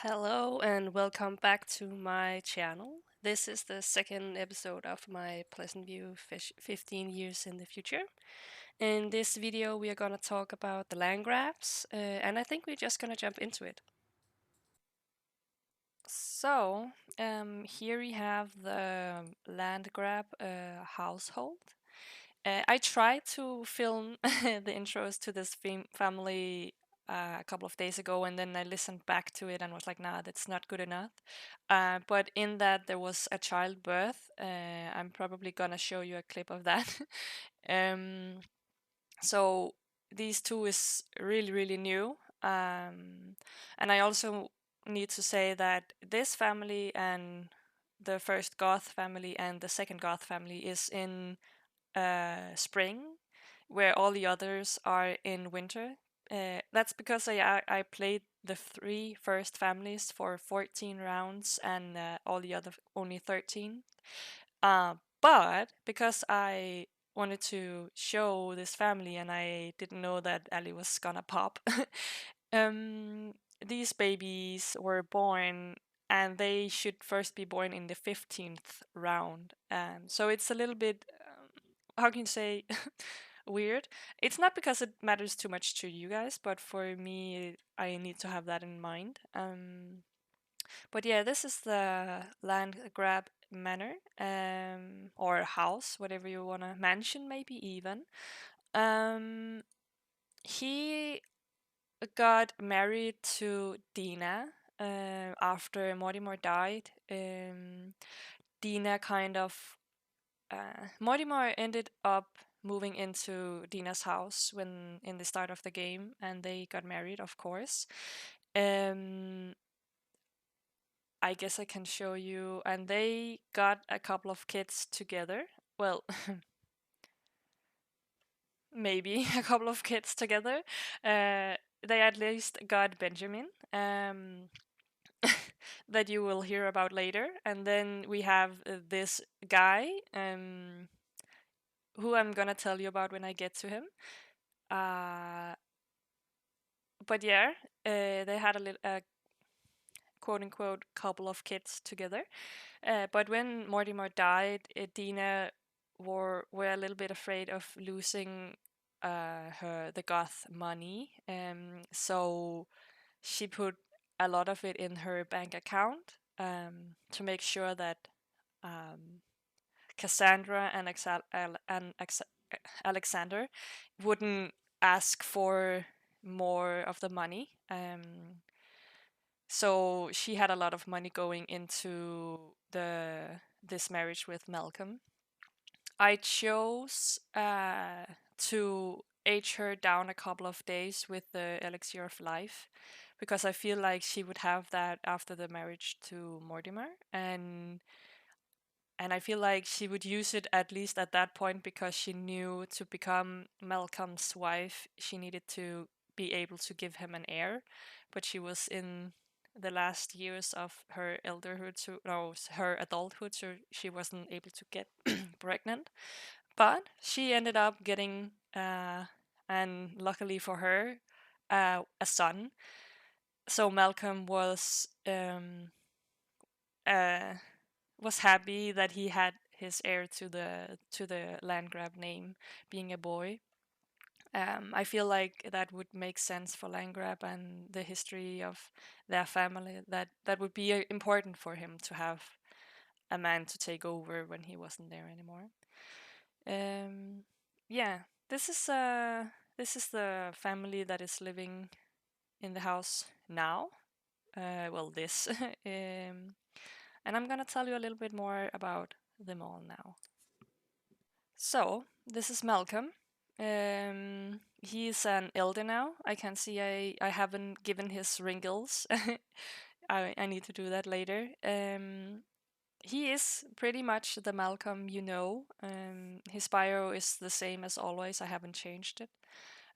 Hello and welcome back to my channel. This is the second episode of my Pleasantview 15 years in the future. In this video we are going to talk about the Landgraabs and I think we're just going to jump into it. So here we have the Landgraab household. I tried to film the intros to this family a couple of days ago, and then I listened back to it and was like, nah, that's not good enough. But in that, there was a childbirth. I'm probably gonna show you a clip of that. um, so these two is really, really new. And I also need to say that this family and the first Goth family and the second Goth family is in spring, where all the others are in winter. That's because I played the three first families for 14 rounds and all the other only 13. But because I wanted to show this family and I didn't know that Ali was gonna pop, um, these babies were born and they should first be born in the 15th round. So it's a little bit, how can you say, weird. It's not because it matters too much to you guys, but for me, I need to have that in mind. But yeah, this is the land grab manor, or house, whatever you wanna mansion, maybe even. Um, he got married to Dina after Mortimer died. Dina kind of Mortimer ended up moving into Dina's house when in the start of the game, and they got married, of course. Um, I guess I can show you, and they got a couple of kids together. Well, maybe a couple of kids together. They at least got Benjamin. That you will hear about later. And then we have this guy who I'm gonna tell you about when I get to him. Uh, but yeah, they had a quote unquote couple of kids together. But when Mortimer died, Dina were a little bit afraid of losing her the goth money. So she put a lot of it in her bank account to make sure that um, Cassandra and Alexander wouldn't ask for more of the money. So she had a lot of money going into this marriage with Malcolm. I chose to age her down a couple of days with the elixir of life because I feel like she would have that after the marriage to Mortimer, and I feel like she would use it at least at that point because she knew to become Malcolm's wife, she needed to be able to give him an heir. But she was in the last years of her elderhood, so no, her adulthood, so she wasn't able to get pregnant. But she ended up getting, and luckily for her, a son. So Malcolm uh, was happy that he had his heir to the Landgraab name being a boy. I feel like that would make sense for Landgraab and the history of their family. That would be important for him to have a man to take over when he wasn't there anymore. Um, yeah, this is the family that is living in the house now. Well, this, and I'm gonna tell you a little bit more about them all now. So this is Malcolm. He's an elder now. I can see I haven't given his wrinkles. I need to do that later. He is pretty much the Malcolm you know. His bio is the same as always. I haven't changed it.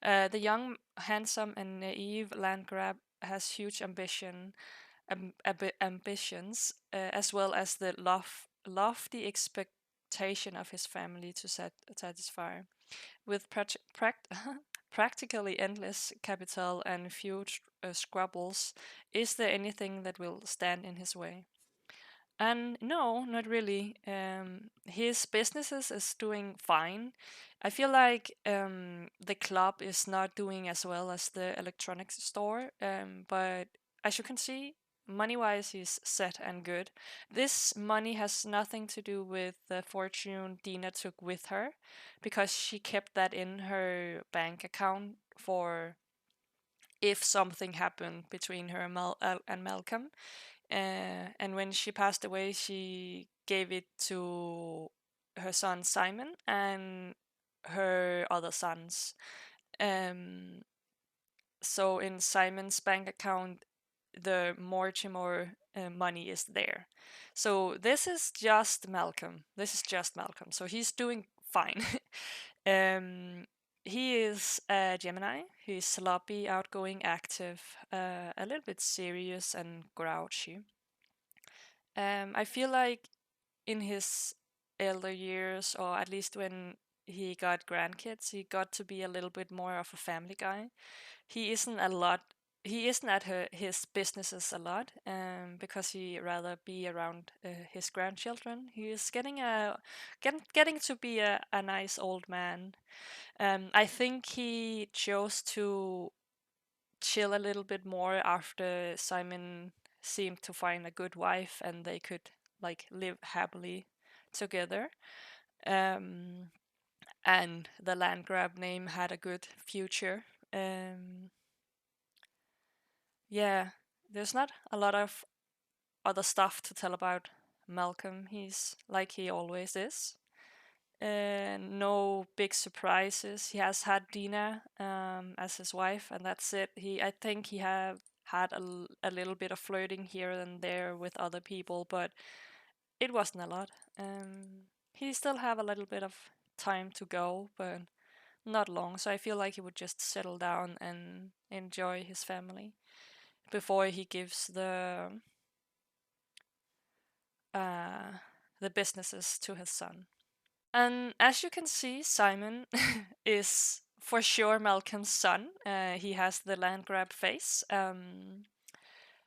The young, handsome, and naive Landgraab has huge ambitions, as well as the lofty expectation of his family to satisfy. With practically endless capital and few squabbles, is there anything that will stand in his way? And no, not really. His businesses is doing fine. I feel like the club is not doing as well as the electronics store, but as you can see, money-wise, he's set and good. This money has nothing to do with the fortune Dina took with her, because she kept that in her bank account for if something happened between her and Malcolm. And when she passed away, she gave it to her son Simon and her other sons. Um, so in Simon's bank account, the Mortimer money is there. So this is just Malcolm. This is just Malcolm. So he's doing fine. um, he is a Gemini. He's sloppy, outgoing, active, a little bit serious and grouchy. I feel like in his elder years, or at least when he got grandkids, he got to be a little bit more of a family guy. He isn't a lot. He isn't at his businesses a lot, because he rather be around his grandchildren. He is getting to be a nice old man. I think he chose to chill a little bit more after Simon seemed to find a good wife and they could like live happily together. Um, and the Landgraab name had a good future. Um, yeah, there's not a lot of other stuff to tell about Malcolm. He's like he always is. No big surprises. He has had Dina as his wife, and that's it. I think he have had a little bit of flirting here and there with other people, but it wasn't a lot. He still have a little bit of time to go, but not long. So I feel like he would just settle down and enjoy his family before he gives uh, the businesses to his son. And as you can see, Simon is for sure Malcolm's son. He has the Landgraab face.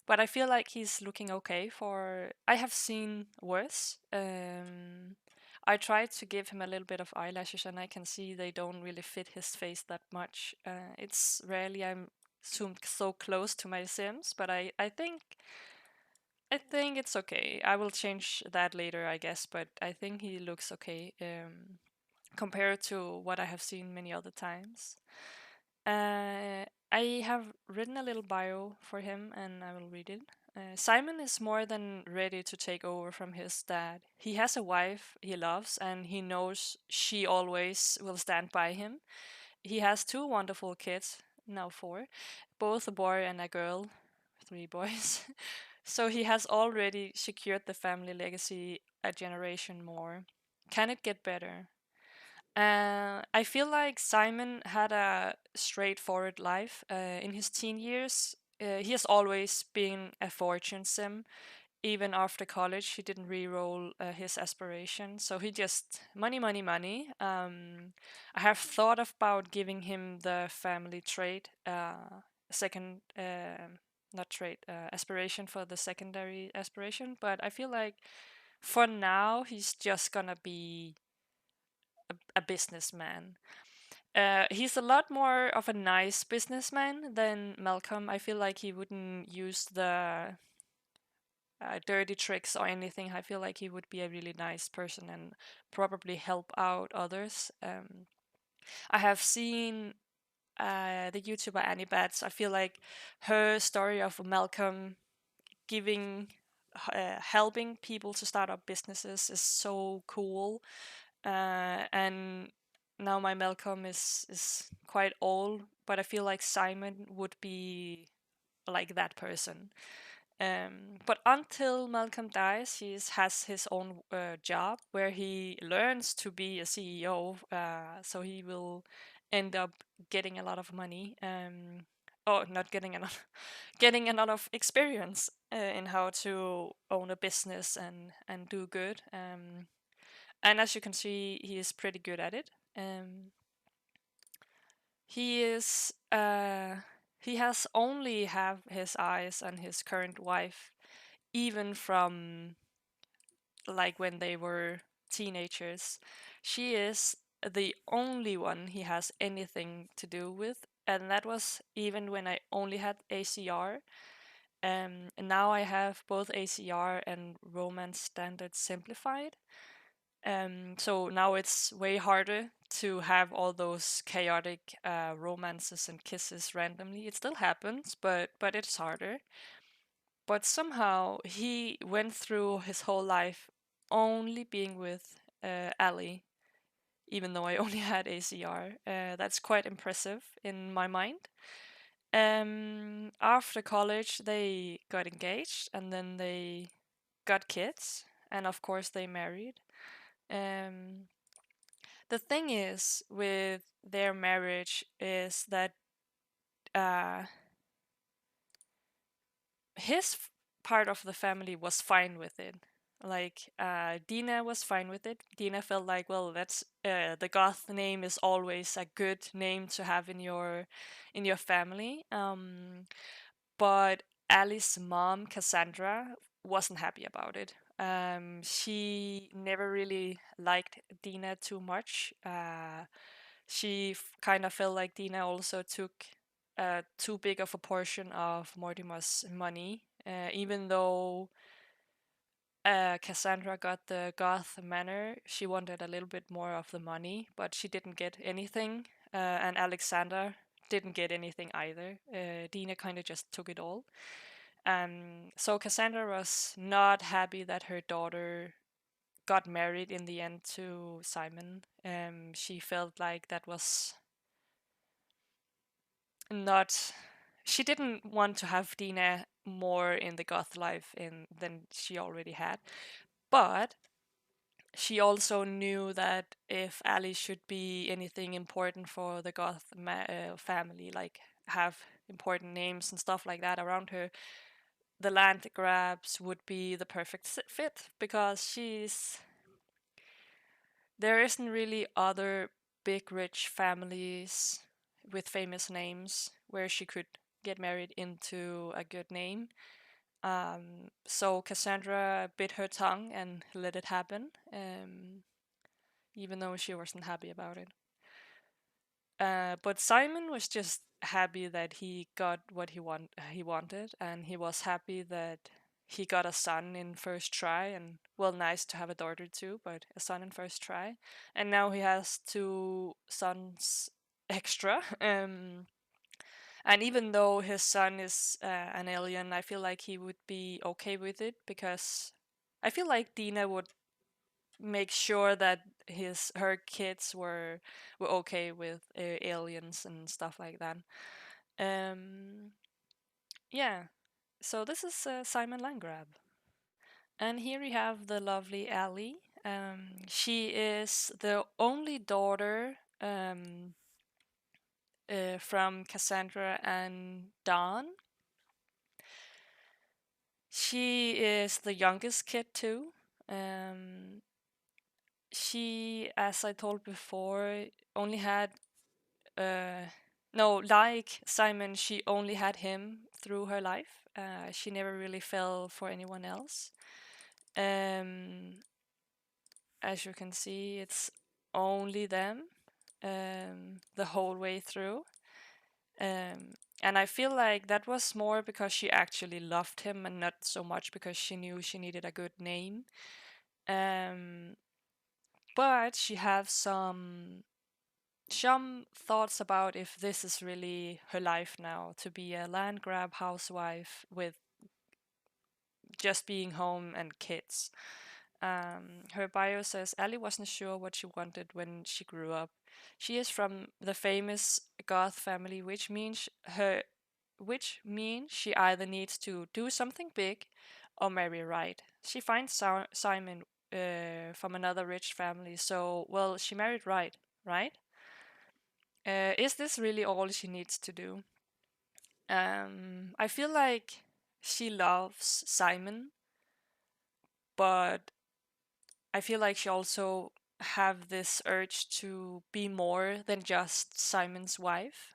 But I feel like he's looking okay for. I have seen worse. I tried to give him a little bit of eyelashes, and I can see they don't really fit his face that much. It's rarely I'm zoomed so close to my Sims, but I think it's okay. I will change that later, I guess, but I think he looks okay. Compared to what I have seen many other times. I have written a little bio for him and I will read it. Simon is more than ready to take over from his dad. He has a wife he loves and he knows she always will stand by him. He has two wonderful kids, now four, both a boy and a girl, three boys. So he has already secured the family legacy a generation more. Can it get better? I feel like Simon had a straightforward life. In his teen years, he has always been a fortune sim. Even after college, he didn't re-roll his aspiration, so he just money, money, money. I have thought about giving him the family trait, second, not trait, aspiration for the secondary aspiration, but I feel like for now he's just gonna be a businessman. He's a lot more of a nice businessman than Malcolm. I feel like he wouldn't use the dirty tricks or anything. I feel like he would be a really nice person and probably help out others. I have seen the YouTuber Annie Bats. I feel like her story of Malcolm giving, helping people to start up businesses is so cool. And now my Malcolm is quite old, but I feel like Simon would be like that person. But until Malcolm dies, has his own job where he learns to be a CEO. So he will end up getting a lot of money. Oh, not getting a lot, getting a lot of experience in how to own a business and do good. And as you can see, he is pretty good at it. He is he has only have his eyes on his current wife, even from like when they were teenagers. She is the only one he has anything to do with, and that was even when I only had ACR. And now I have both ACR and Romance Standard Simplified. So now it's way harder to have all those chaotic romances and kisses randomly. It still happens, but it's harder. But somehow he went through his whole life only being with Ali, even though I only had ACR. That's quite impressive in my mind. After college, they got engaged and then they got kids, and of course, they married. Um, the thing is with their marriage is that uh, his part of the family was fine with it. Like Dina was fine with it. Dina felt like, well, that's the goth name is always a good name to have in your family. But Alice's mom, Cassandra, wasn't happy about it. She never really liked Dina too much. She kind of felt like Dina also took too big of a portion of Mortimer's money, even though Cassandra got the Goth manor. She wanted a little bit more of the money, but she didn't get anything. And Alexander didn't get anything either. Dina kind of just took it all. So Cassandra was not happy that her daughter got married in the end to Simon. She felt like that was not. She didn't want to have Dina more in the goth life than she already had. But she also knew that if Ali should be anything important for the goth family, like have important names and stuff like that around her, the Landgraabs would be the perfect fit because there isn't really other big rich families with famous names where she could get married into a good name. So Cassandra bit her tongue and let it happen, even though she wasn't happy about it. But Simon was just happy that he got what he wanted, and he was happy that he got a son in first try. And well, nice to have a daughter too, but a son in first try. And now he has two sons extra. And even though his son is an alien, I feel like he would be okay with it because I feel like Dina would make sure that her kids were okay with aliens and stuff like that. Um, yeah. So this is Simon Landgraab, and here we have the lovely Allie. She is the only daughter from Cassandra and Dawn. She is the youngest kid too. Um, she, as I told before, only had uh, no, like Simon, she only had him through her life. She never really fell for anyone else. Um, as you can see, it's only them the whole way through. And I feel like that was more because she actually loved him and not so much because she knew she needed a good name. Um, but she has some thoughts about if this is really her life now to be a Landgraab housewife with just being home and kids. Her bio says Ali wasn't sure what she wanted when she grew up. She is from the famous Goth family, which means she either needs to do something big or marry right. She finds Simon from another rich family, so well, she married right? Is this really all she needs to do? I feel like she loves Simon, but I feel like she also have this urge to be more than just Simon's wife.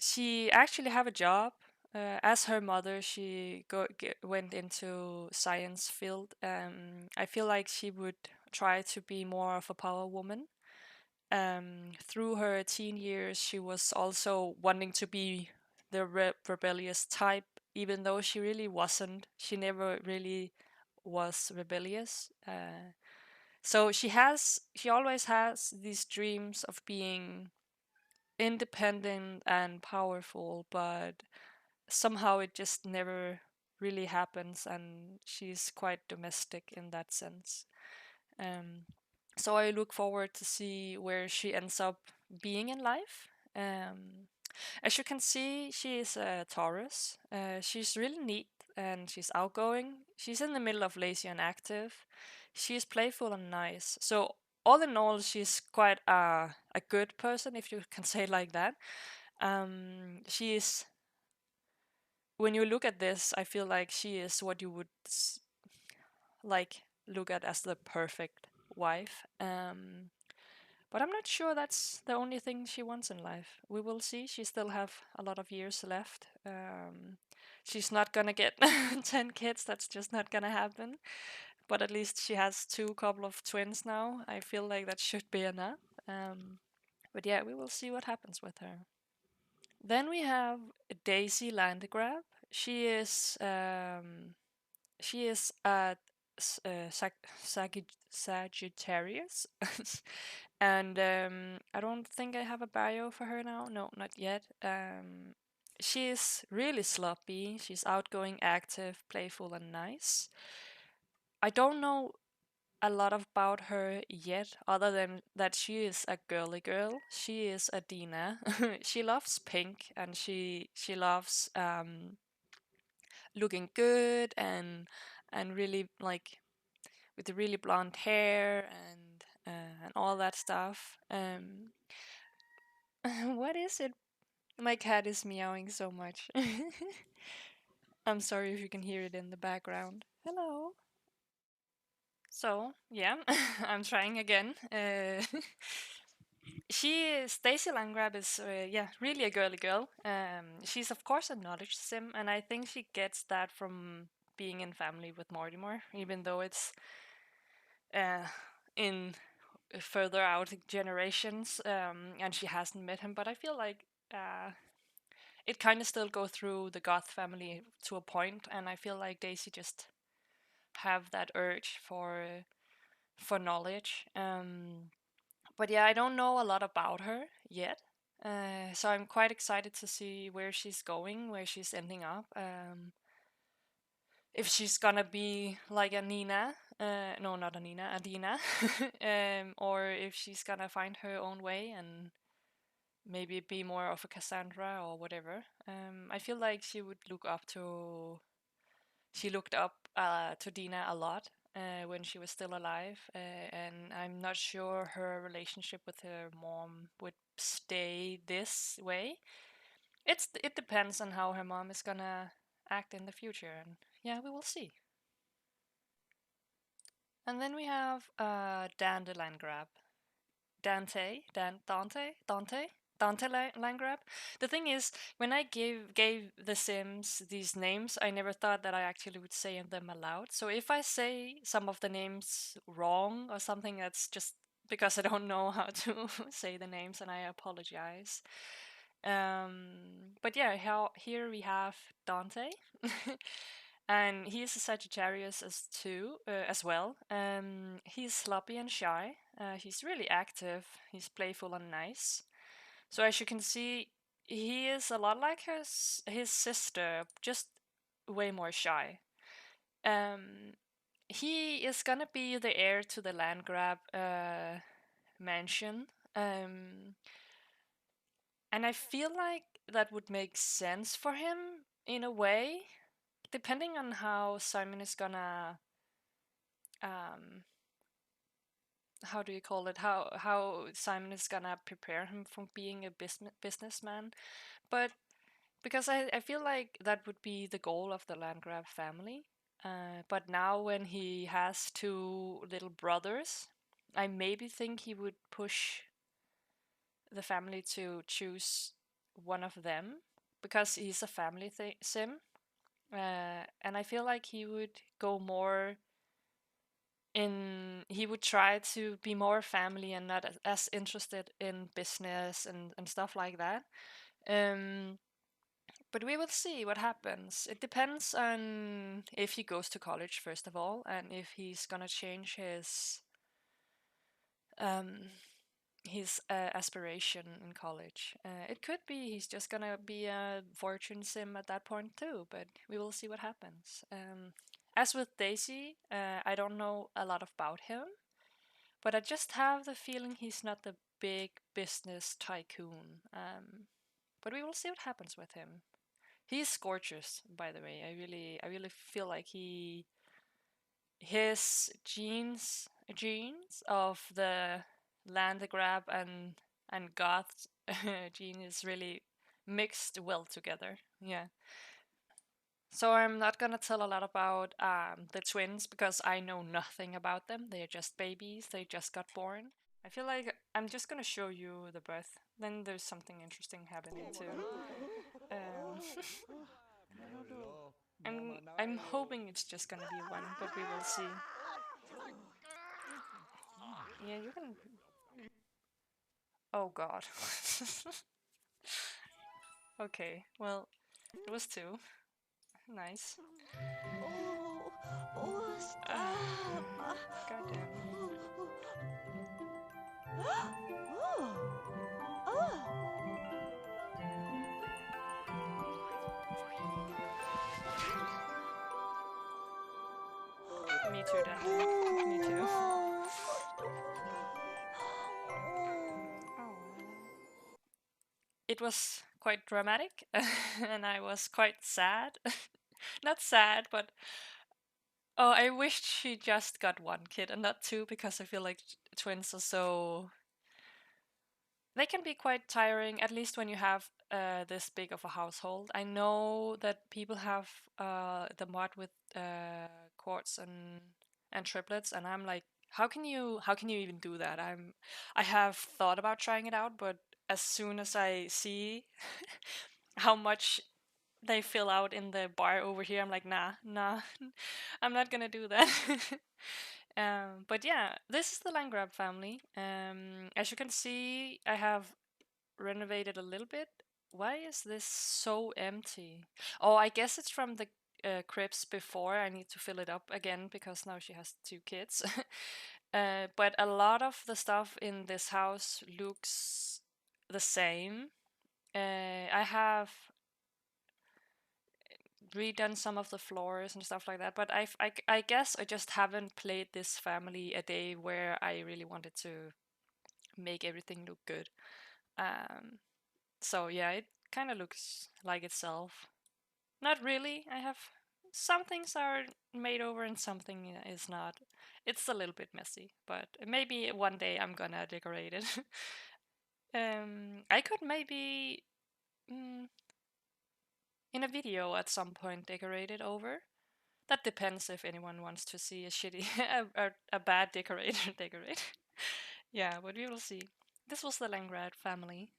She actually have a job. As her mother, went into science field. I feel like she would try to be more of a power woman. Through her teen years, she was also wanting to be the rebellious type, even though she really wasn't. She never really was rebellious. So she always has these dreams of being independent and powerful, but somehow it just never really happens, and she's quite domestic in that sense. Um, so I look forward to see where she ends up being in life. As you can see, she is a Taurus. She's really neat and she's outgoing. She's in the middle of lazy and active. She's playful and nice. So all in all, she's quite a good person, if you can say it like that. She is. When you look at this, I feel like she is what you would like look at as the perfect wife. But I'm not sure that's the only thing she wants in life. We will see. She still have a lot of years left. She's not gonna get 10 kids. That's just not gonna happen. But at least she has two couple of twins now. I feel like that should be enough. But yeah, we will see what happens with her. Then we have Daisy Landgraab. She is she is a Sagittarius, and I don't think I have a bio for her now. No, not yet. She is really sloppy. She's outgoing, active, playful, and nice. I don't know a lot about her yet, other than that she is a girly girl. She is a Dina. She loves pink, and she loves looking good and really like with the really blonde hair and all that stuff. What is it? My cat is meowing so much. I'm sorry if you can hear it in the background. Hello. So yeah, I'm trying again. Stacy Landgraab is yeah really a girly girl. She's of course a knowledge sim, and I think she gets that from being in family with Mortimer, even though it's in further out generations, and she hasn't met him. But I feel like it kind of still go through the Goth family to a point, and I feel like Daisy just have that urge for knowledge. But yeah, I don't know a lot about her yet. So I'm quite excited to see where she's going, where she's ending up. If she's gonna be like a Nina, no, not a Nina, a Dina, or if she's gonna find her own way and maybe be more of a Cassandra or whatever. I feel like she looked up to Dina a lot when she was still alive, and I'm not sure her relationship with her mom would stay this way. It depends on how her mom is gonna act in the future, and yeah, we will see. And then we have Dandelion Grab. Dante Landgraab. The thing is, when I gave the Sims these names, I never thought that I actually would say them aloud. So if I say some of the names wrong or something, that's just because I don't know how to say the names, and I apologize. But yeah, here we have Dante, and he's a Sagittarius as well. He's sloppy and shy. He's really active. He's playful and nice. So as you can see, he is a lot like his sister, just way more shy. Um, he is gonna be the heir to the Landgraab mansion. Um, and I feel like that would make sense for him in a way, depending on how Simon is gonna um how do you call it, how Simon is gonna prepare him from being a businessman. But because I feel like that would be the goal of the Landgrab family. But now when he has two little brothers, I maybe think he would push the family to choose one of them because he's a family sim, and I feel like he would go more in. He would try to be more family and not as interested in business and stuff like that. Um, but we will see what happens. It depends on if he goes to college first of all, and if he's gonna change um, his aspiration in college. It could be he's just gonna be a fortune sim at that point too, but we will see what happens. As with Daisy, I don't know a lot about him, but I just have the feeling he's not the big business tycoon. But we will see what happens with him. He's gorgeous, by the way. I really feel like his genes of the Landgraab and goth gene is really mixed well together. Yeah. So I'm not gonna tell a lot about the twins because I know nothing about them. They're just babies. They just got born. I feel like I'm just gonna show you the birth. Then there's something interesting happening too. Um, I'm hoping it's just gonna be one, but we will see. Yeah, you can. Oh God. Okay, well, it was two. Nice. Oh, Uh, stop. goddamn. Oh, oh. Me too, Daniel. Me too. Oh. It was quite dramatic, and I was quite sad. Not sad, but oh, I wished she just got one kid and not two because I feel like twins are so. They can be quite tiring, at least when you have this big of a household. I know that people have the mod with quartz and triplets, and I'm like, how can you even do that? I have thought about trying it out, but as soon as I see how much they fill out in the bar over here, I'm like, nah, I'm not gonna do that. But yeah, this is the Landgraab family. As you can see, I have renovated a little bit. Why is this so empty? Oh, I guess it's from the cribs before. I need to fill it up again because now she has two kids. But a lot of the stuff in this house looks the same. I have redone some of the floors and stuff like that, but I guess I just haven't played this family a day where I really wanted to make everything look good. Um, so yeah, it kind of looks like itself. Not really. I have some things are made over and something is not. It's a little bit messy, but maybe one day I'm gonna decorate it. I could maybe mm, in a video at some point decorate it over. That depends if anyone wants to see a shitty, a bad decorator decorate. Yeah, but we will see. This was the Landgraab family.